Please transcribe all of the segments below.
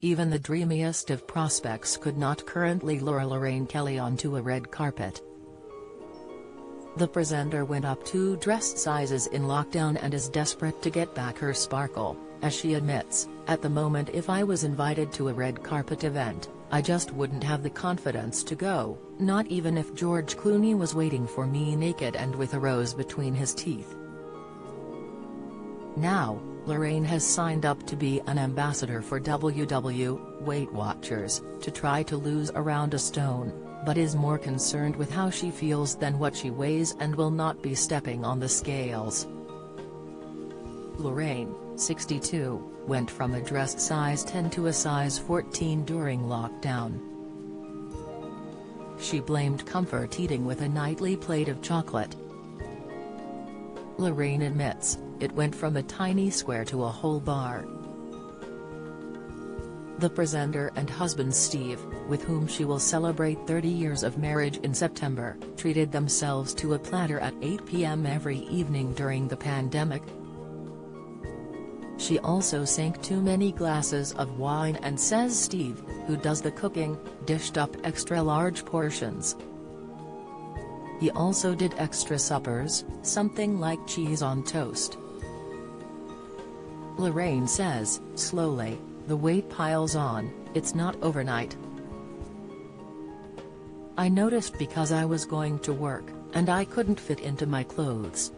even the dreamiest of prospects could not currently lure Lorraine Kelly onto a red carpet. The presenter went up 2 dress sizes in lockdown and is desperate to get back her sparkle, as she admits, "At the moment if I was invited to a red carpet event, I just wouldn't have the confidence to go, not even if George Clooney was waiting for me naked and with a rose between his teeth." Now, Lorraine has signed up to be an ambassador for Weight Watchers, to try to lose around a stone, but is more concerned with how she feels than what she weighs and will not be stepping on the scales. Lorraine, 62, went from a dress size 10 to a size 14 during lockdown. She blamed comfort eating with a nightly plate of chocolate. Lorraine admits, it went from a tiny square to a whole bar. The presenter and husband Steve, with whom she will celebrate 30 years of marriage in September, treated themselves to a platter at 8 p.m. every evening during the pandemic. She also sank too many glasses of wine and says Steve, who does the cooking, dished up extra-large portions. He also did extra suppers, something like cheese on toast. Lorraine says, slowly, the weight piles on, it's not overnight. I noticed because I was going to work, and I couldn't fit into my clothes.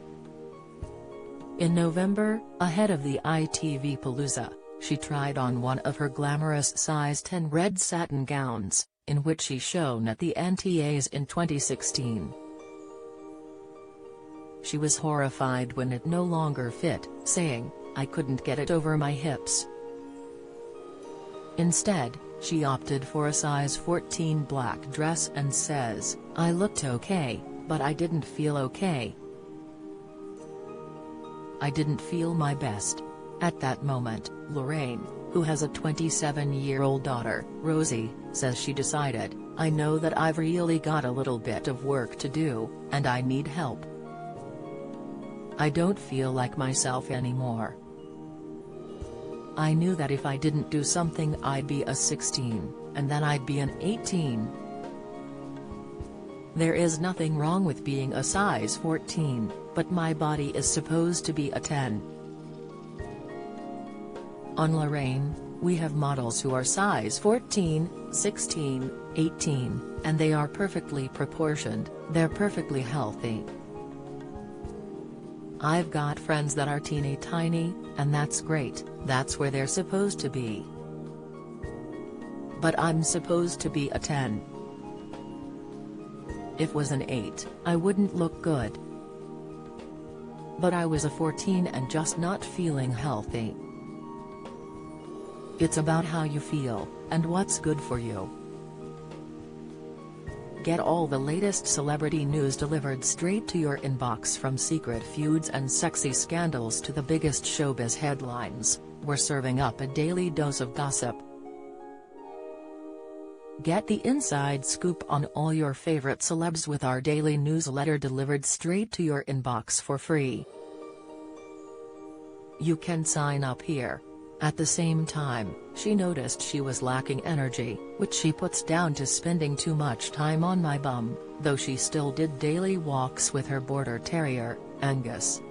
In November, ahead of the ITV Palooza, she tried on one of her glamorous size 10 red satin gowns, in which she shone at the NTAs in 2016. She was horrified when it no longer fit, saying, "I couldn't get it over my hips." Instead, she opted for a size 14 black dress and says, "I looked okay, but I didn't feel okay. I didn't feel my best." At that moment, Lorraine, who has a 27-year-old daughter, Rosie, says she decided, "I know that I've really got a little bit of work to do, and I need help. I don't feel like myself anymore. I knew that if I didn't do something I'd be a 16, and then I'd be an 18. There is nothing wrong with being a size 14, but my body is supposed to be a 10. On Lorraine, we have models who are size 14, 16, 18, and they are perfectly proportioned, they're perfectly healthy. I've got friends that are teeny tiny, and that's great, that's where they're supposed to be. But I'm supposed to be a 10. If was an 8, I wouldn't look good. But I was a 14 and just not feeling healthy." It's about how you feel, and what's good for you. Get all the latest celebrity news delivered straight to your inbox, from secret feuds and sexy scandals to the biggest showbiz headlines. We're serving up a daily dose of gossip. Get the inside scoop on all your favorite celebs with our daily newsletter delivered straight to your inbox for free. You can sign up here. At the same time, she noticed she was lacking energy, which she puts down to spending too much time on my bum, though she still did daily walks with her border terrier, Angus.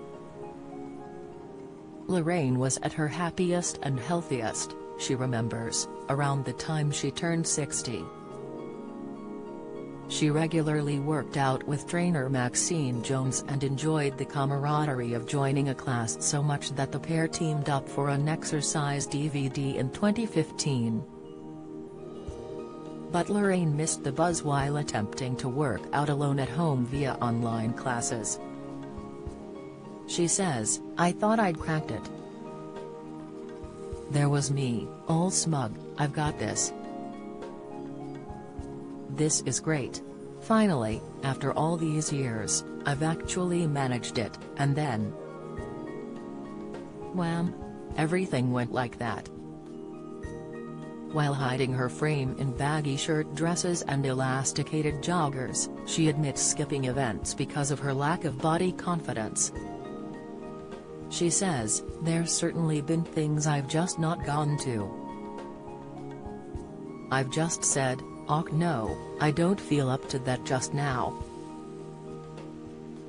Lorraine was at her happiest and healthiest, she remembers, around the time she turned 60. She regularly worked out with trainer Maxine Jones and enjoyed the camaraderie of joining a class so much that the pair teamed up for an exercise DVD in 2015. But Lorraine missed the buzz while attempting to work out alone at home via online classes. She says, "I thought I'd cracked it. There was me, all smug, I've got this. This is great. Finally, after all these years, I've actually managed it," and then wham! Everything went like that. While hiding her frame in baggy shirt dresses and elasticated joggers, she admits skipping events because of her lack of body confidence. She says, "There's certainly been things I've just not gone to. I've just said, "Och no, I don't feel up to that just now.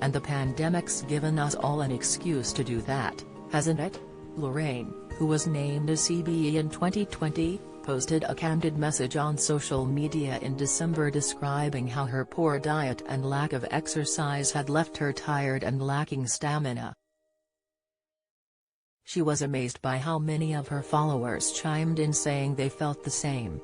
And the pandemic's given us all an excuse to do that, hasn't it?" Lorraine, who was named a CBE in 2020, posted a candid message on social media in December describing how her poor diet and lack of exercise had left her tired and lacking stamina. She was amazed by how many of her followers chimed in saying they felt the same.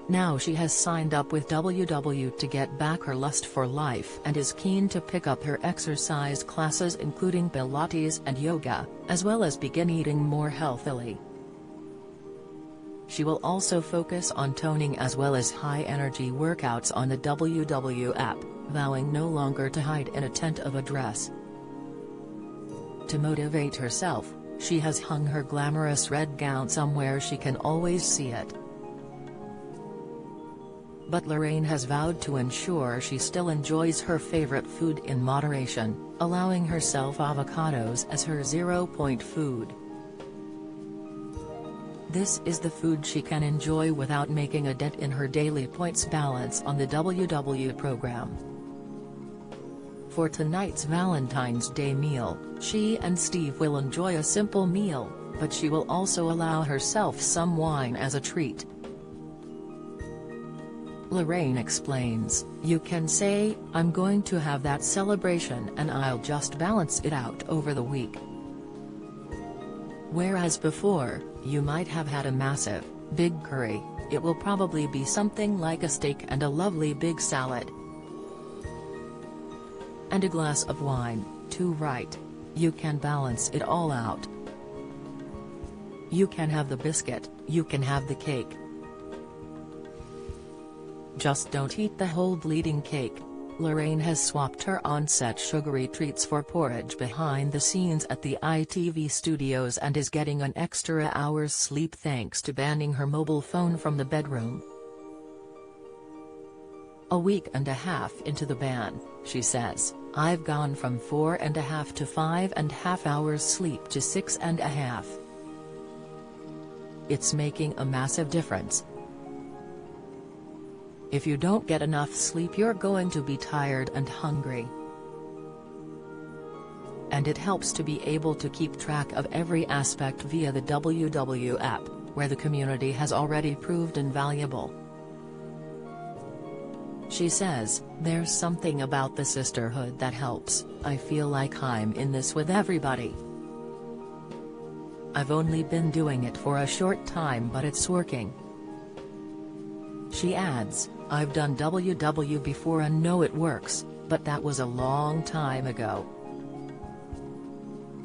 Now she has signed up with WW to get back her lust for life and is keen to pick up her exercise classes including Pilates and yoga, as well as begin eating more healthily. She will also focus on toning as well as high-energy workouts on the WW app, vowing no longer to hide in a tent of a dress. To motivate herself, she has hung her glamorous red gown somewhere she can always see it. But Lorraine has vowed to ensure she still enjoys her favorite food in moderation, allowing herself avocados as her 0-point food. This is the food she can enjoy without making a dent in her daily points balance on the WW program. For tonight's Valentine's Day meal, she and Steve will enjoy a simple meal, but she will also allow herself some wine as a treat. Lorraine explains, "You can say, I'm going to have that celebration and I'll just balance it out over the week. Whereas before, you might have had a massive, big curry, it will probably be something like a steak and a lovely big salad. And a glass of wine, too, right? You can balance it all out. You can have the biscuit, you can have the cake. Just don't eat the whole bleeding cake." Lorraine has swapped her on-set sugary treats for porridge behind the scenes at the ITV studios and is getting an extra hour's sleep thanks to banning her mobile phone from the bedroom. "A week and a half into the ban," she says, "I've gone from 4.5 to 5.5 hours sleep to 6.5. It's making a massive difference. If you don't get enough sleep you're going to be tired and hungry. And it helps to be able to keep track of every aspect via the WW app, where the community has already proved invaluable." She says, "There's something about the sisterhood that helps. I feel like I'm in this with everybody. I've only been doing it for a short time but it's working." She adds, "I've done WW before and know it works, but that was a long time ago.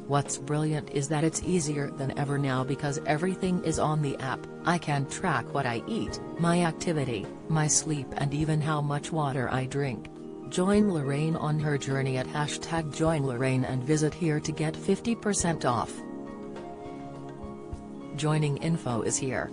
What's brilliant is that it's easier than ever now because everything is on the app. I can track what I eat, my activity, my sleep and even how much water I drink." Join Lorraine on her journey at #JoinLorraine and visit here to get 50% off. Joining info is here.